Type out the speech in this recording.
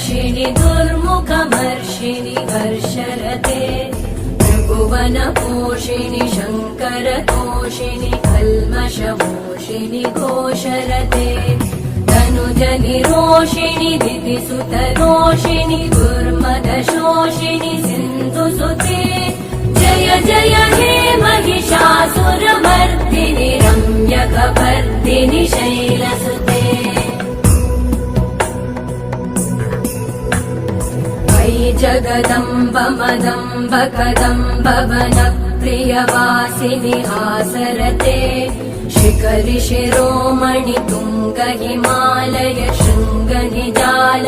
वर्षिणि दुर्मुखमर्षिणि हर्षरते त्रिभुवनपोषिणि शङ्करतोषिणि कल्मषमोषिणि घोषरते धनुजनिरोषिणि दितिसुतरोषिणि दुर्मदशोषिणि सिन्धुसुते जय जय हे महिषासुरमर्दिनि रम्यकपर्दिनि शैलसुते अयि जगदम्ब मदम्ब कदम्ब वनप्रियवासिनि हासरते शिखरि शिरोमणि तुङ्ग हिमालय शृङ्ग निजाल